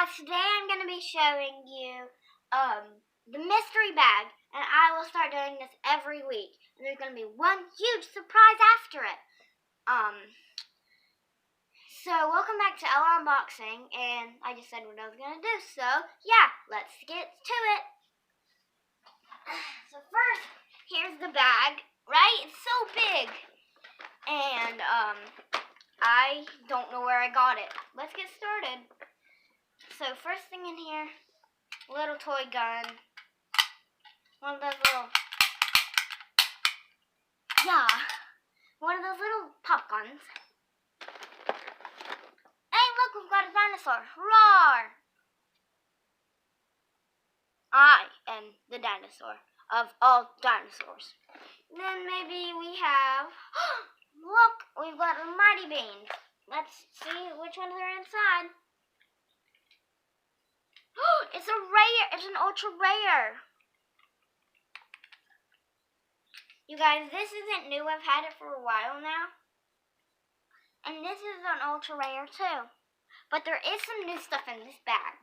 guys, today I'm going to be showing you the mystery bag, and I will start doing this every week. And there's going to be one huge surprise after it. So welcome back to Ella Unboxing, and I just said what I was going to do, so yeah, let's get to it. So first, here's the bag, right? It's so big, and I don't know where I got it. Let's get started. So first thing in here, little toy gun. One of those little pop guns. Hey, look, we've got a dinosaur. Roar! I am the dinosaur of all dinosaurs. Then maybe we have, look, we've got the mighty beans. Let's see which ones are inside. It's a rare, it's an ultra rare. You guys, this isn't new. I've had it for a while now. And this is an ultra rare too. But there is some new stuff in this bag.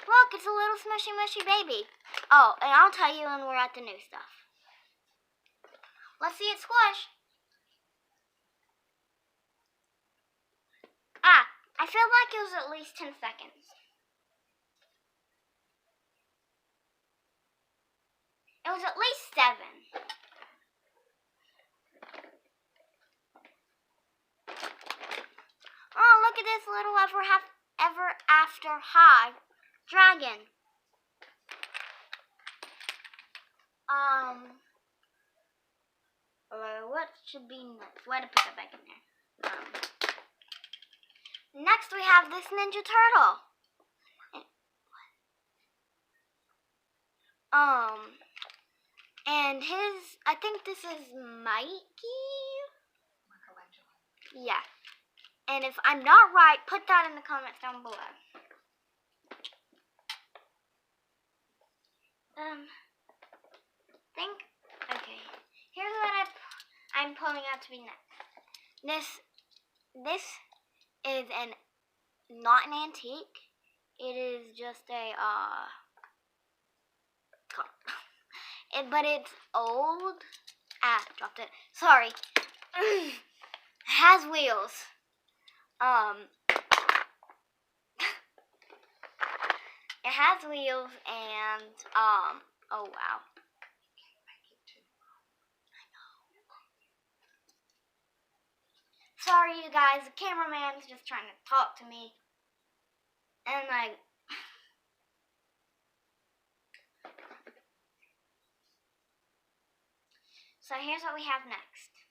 Look, it's a little smushy mushy baby. Oh, and I'll tell you when we're at the new stuff. Let's see it squish. I feel like it was at least 10 seconds. It was at least 7. Oh, look at this little ever after high dragon. What should be next? Why to put that back in there? Next we have this Ninja Turtle. And I think this is Mikey? Michelangelo. Yeah. And if I'm not right, put that in the comments down below. Okay. Here's what I'm pulling out to be next. This is not an antique. It is just a but it's old. Dropped it. Sorry. Has wheels. It has wheels and oh wow. Sorry you guys, the cameraman's just trying to talk to me. And so here's what we have next.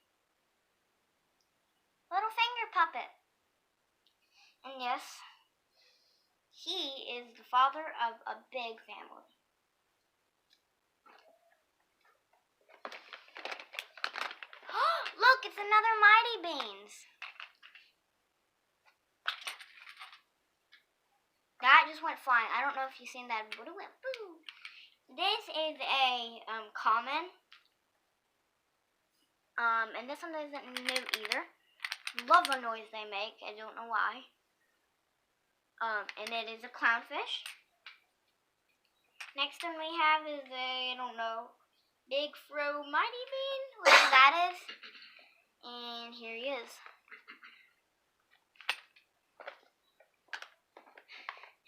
Little finger puppet. And yes, he is the father of a big family. Look, it's another Mighty Beans. That just went flying. I don't know if you've seen that, but it went boom. This is a common. And this one isn't new either. Love the noise they make. I don't know why. And it is a clownfish. Next one we have is I don't know, Big Fro Mighty Bean, whatever that is. And here he is.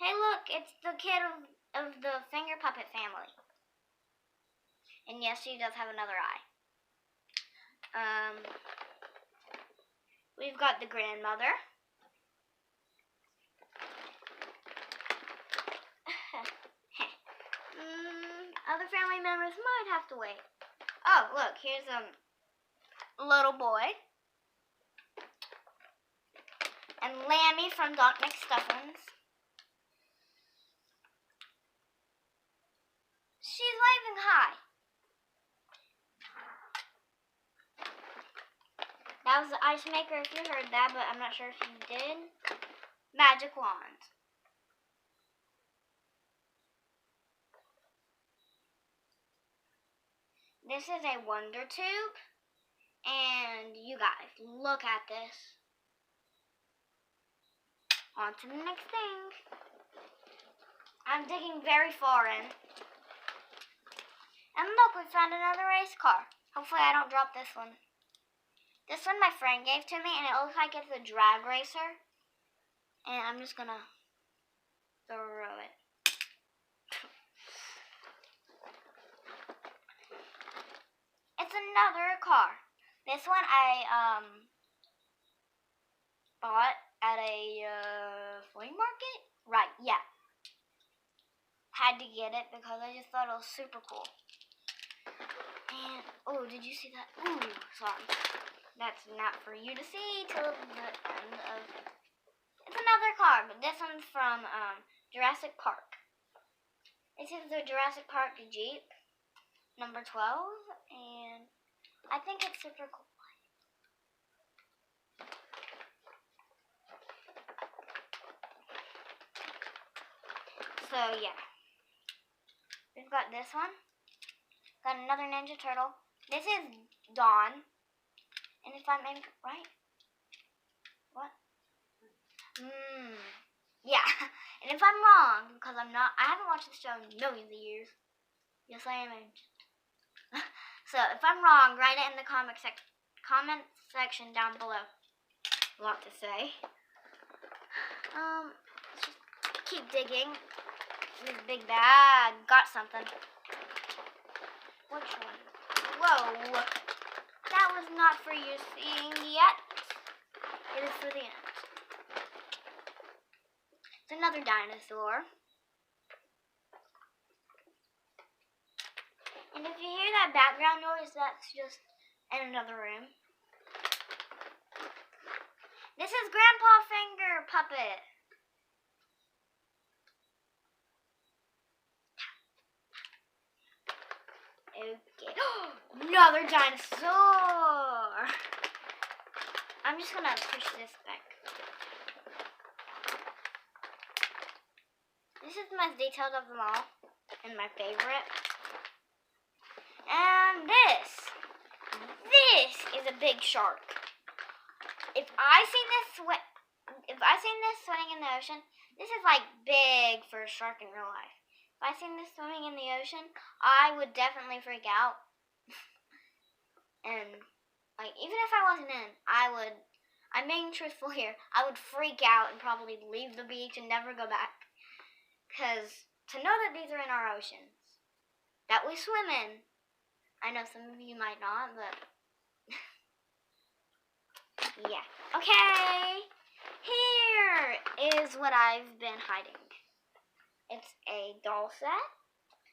Hey look, it's the kid of the finger puppet family. And yes, she does have another eye. We've got the grandmother. Other family members might have to wait. Oh, look, here's a little boy. And Lammy from Doc McStuffins. She's waving hi. That was the ice maker if you heard that, but I'm not sure if you did. Magic wand. This is a Wonder Tube. And you guys, look at this. On to the next thing. I'm digging very far in. And look, we found another race car. Hopefully I don't drop this one. This one my friend gave to me, and it looks like it's a drag racer. And I'm just gonna throw it. It's another car. This one I bought at a flea market? Right, yeah. Had to get it because I just thought it was super cool. And, oh, did you see that? Ooh, sorry. That's not for you to see till the end of... It's another car, but this one's from Jurassic Park. This is the Jurassic Park Jeep, number 12, and I think it's super cool. So, yeah. We've got this one. Got another Ninja Turtle. This is Dawn. And if I'm right? What? Yeah. And if I'm wrong, because I'm not, I haven't watched this show in millions of years. Yes, I am ancient. So, if I'm wrong, write it in the comment section down below. A lot to say. Let's just keep digging. This big bag. Got something. Which one? Whoa. That was not for you seeing yet. It is for the end. It's another dinosaur. And if you hear that background noise, that's just in another room. This is Grandpa Finger Puppet. Okay. Another dinosaur. I'm just gonna push this back. This is the most detailed of them all, and my favorite. And this is a big shark. If I seen this swimming in the ocean, this is like big for a shark in real life. If I seen this swimming in the ocean, I would definitely freak out. And like, even if I wasn't in, I'm being truthful here, I would freak out and probably leave the beach and never go back. Because to know that these are in our oceans, that we swim in, I know some of you might not, but yeah. Okay, here is what I've been hiding. It's a doll set,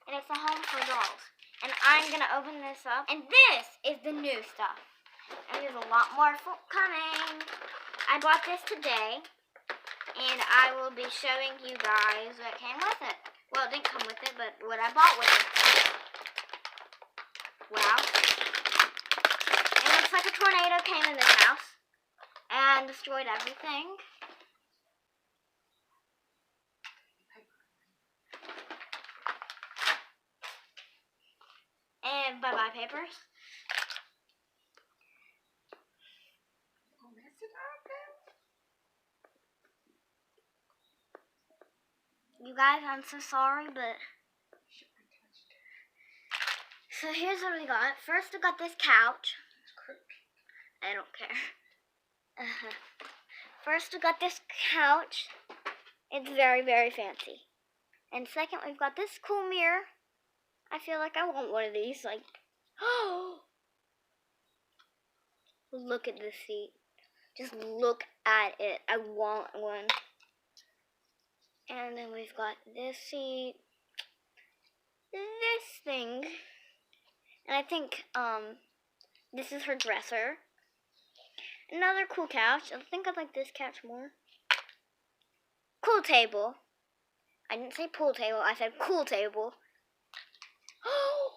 and it's a home for dolls. And I'm going to open this up, and this is the new stuff. And there's a lot more coming. I bought this today, and I will be showing you guys what came with it. Well, it didn't come with it, but what I bought with it. Wow. It looks like a tornado came in this house and destroyed everything. And bye-bye papers. You guys, I'm so sorry, but... So here's what we got. First, I got this couch. I don't care. First, we got this couch. It's very, very fancy. And second, we've got this cool mirror. I feel like I want one of these. Like, oh! Look at this seat. Just look at it. I want one. And then we've got this seat. This thing. And I think, this is her dresser. Another cool couch. I think I like this couch more. Cool table. I didn't say pool table. I said cool table. Oh!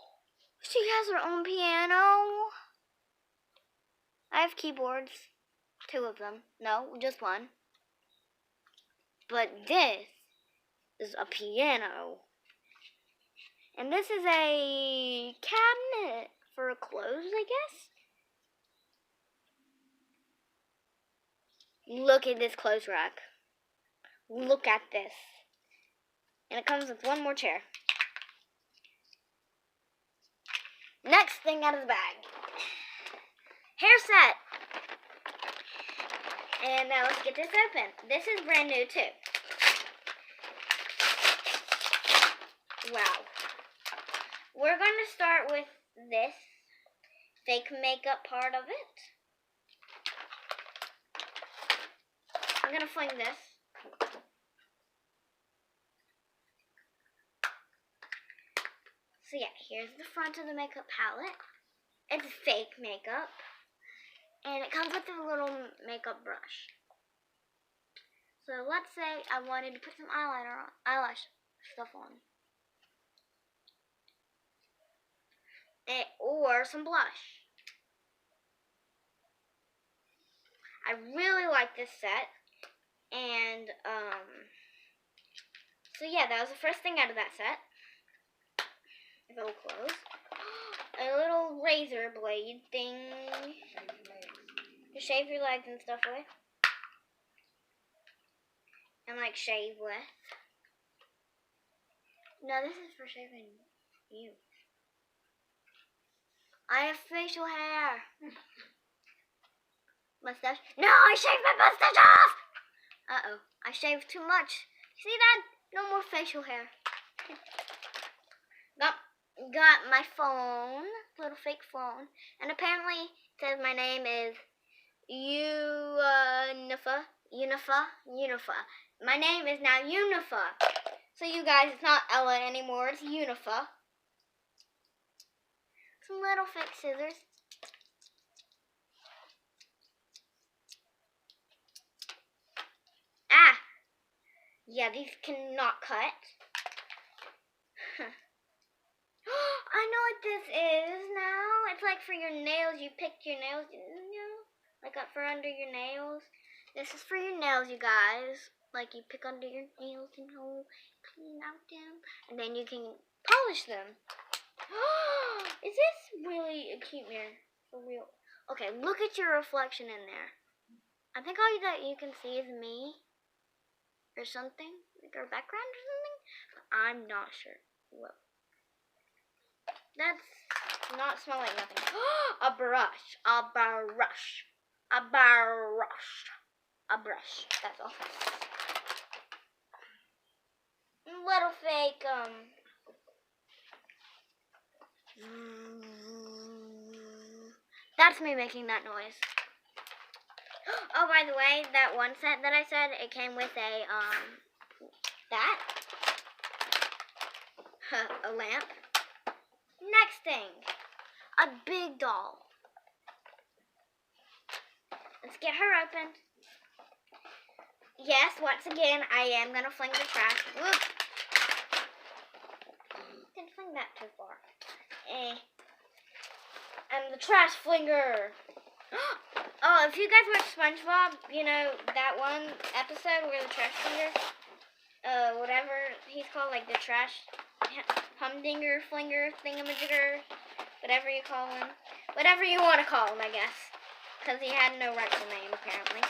She has her own piano. I have keyboards. 2 of them. No, just one. But this is a piano. And this is a cabinet for clothes, I guess. Look at this clothes rack. Look at this. And it comes with one more chair. Next thing out of the bag. Hair set. And now let's get this open. This is brand new too. Wow. We're going to start with this fake makeup part of it. I'm going to fling this. So yeah, here's the front of the makeup palette. It's fake makeup. And it comes with a little makeup brush. So let's say I wanted to put some eyelash stuff on. Or some blush. I really like this set. And, so yeah, that was the first thing out of that set. If it will close. A little razor blade thing. To shave your legs and stuff with. And like shave with. No, this is for shaving you. I have facial hair. Mustache. No, I shaved my mustache off! Uh-oh, I shaved too much. See that? No more facial hair. Got my phone, little fake phone, and apparently it says my name is Unifa. My name is now Unifa. So you guys, it's not Ella anymore, it's Unifa. Some little fake scissors. Ah! Yeah, these cannot cut. I know what this is now. It's like for your nails. You pick your nails, you know, like up for under your nails. This is for your nails, you guys. Like you pick under your nails, you know, clean out them, and then you can polish them. Is this really a cute mirror? For real? Okay, look at your reflection in there. I think all that you can see is me. Or something. Like our background or something. I'm not sure. Whoa. That's not smell like nothing. A brush. A brush. A brush. A brush. That's all. Little fake, That's me making that noise. Oh, by the way, that one set that I said, it came with a, a lamp. Next thing, a big doll. Let's get her opened. Yes, once again, I am going to fling the trash. Whoop. Didn't fling that too far. I'm the trash flinger. Oh, if you guys watch SpongeBob, you know, that one episode where the trash flinger, whatever he's called, like the trash humdinger, flinger, thingamajigger, whatever you call him. Whatever you want to call him, I guess. Because he had no rightful name, apparently.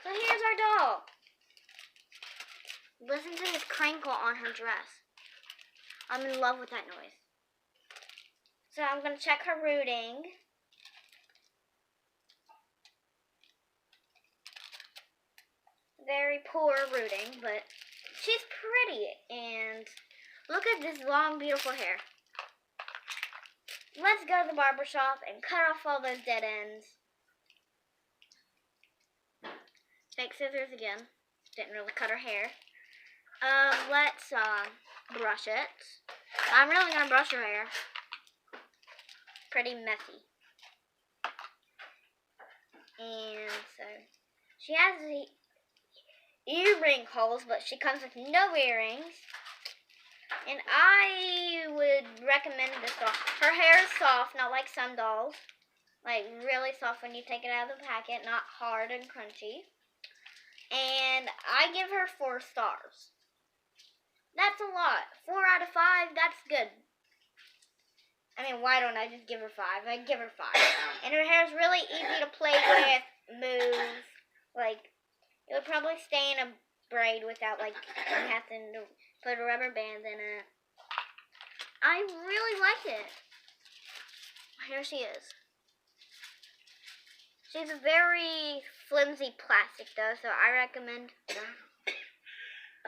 So here's our doll. Listen to this crinkle on her dress. I'm in love with that noise. So I'm going to check her rooting. Very poor rooting, but she's pretty. And look at this long, beautiful hair. Let's go to the barber shop and cut off all those dead ends. Fake scissors again. Didn't really cut her hair. Let's brush it. I'm really going to brush her hair. Pretty messy. And so she has the earring holes, but she comes with no earrings. And I would recommend this doll. Her hair is soft, not like some dolls. Like really soft when you take it out of the packet, not hard and crunchy. And I give her 4 stars. That's a lot. 4 out of 5, that's good. I mean, why don't I just give her 5? I give her 5. And her hair is really easy to play with, move. Like, it would probably stay in a braid without, like, having to put a rubber band in it. I really like it. Here she is. She's very flimsy plastic, though, so I recommend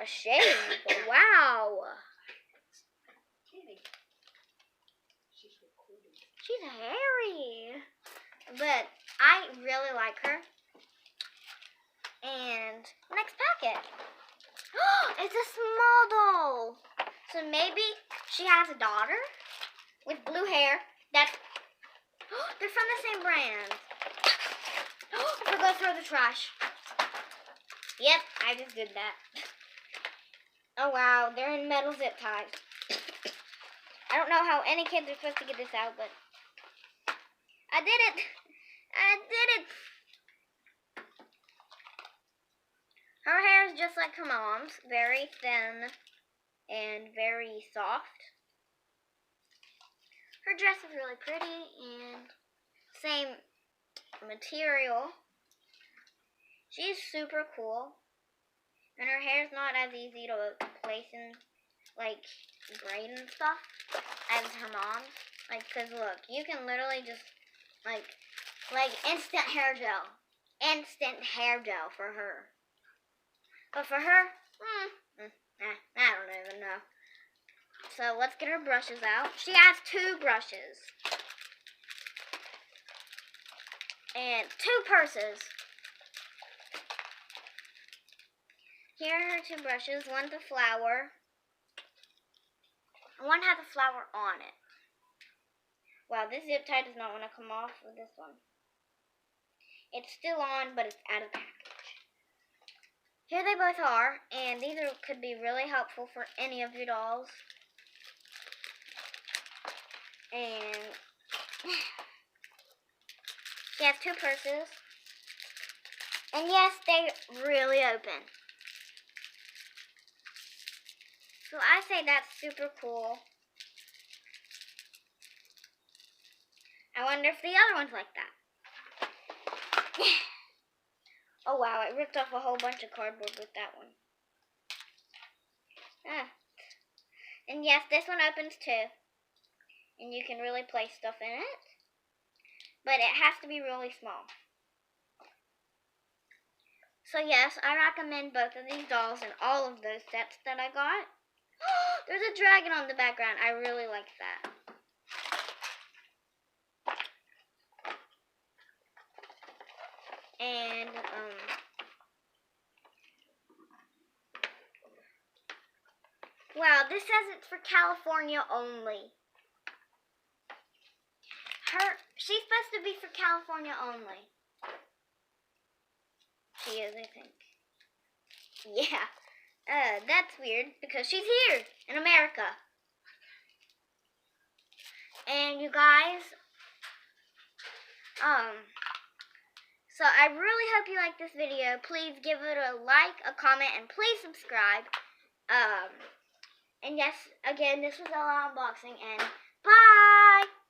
a shave. Wow. She's hairy. But I really like her. And next packet. It's a small doll. So maybe she has a daughter with blue hair. They're from the same brand. We're going to throw the trash. Yep, I just did that. Oh wow, they're in metal zip ties. I don't know how any kids are supposed to get this out, but I did it. I did it. Her hair is just like her mom's, very thin and very soft. Her dress is really pretty and same material. She's super cool. And her hair's not as easy to place in, like, braid and stuff as her mom's. Like, cause look, you can literally just, like instant hair gel. Instant hair gel for her. But for her, I don't even know. So let's get her brushes out. She has 2 brushes. And 2 purses. Here are her 2 brushes. One's a flower. One has a flower on it. Wow, this zip tie does not want to come off with this one. It's still on, but it's out of the package. Here they both are, and these could be really helpful for any of your dolls. And she has 2 purses. And yes, they really open. So I say that's super cool. I wonder if the other one's like that. Oh wow, I ripped off a whole bunch of cardboard with that one. And yes, this one opens too. And you can really place stuff in it. But it has to be really small. So yes, I recommend both of these dolls and all of those sets that I got. There's a dragon on the background. I really like that. And, wow, this says it's for California only. She's supposed to be for California only. She is, I think. Yeah. That's weird because she's here in America. And you guys, so I really hope you like this video. Please give it a like, a comment, and please subscribe. And yes, again, this was Ella Unboxing, and bye!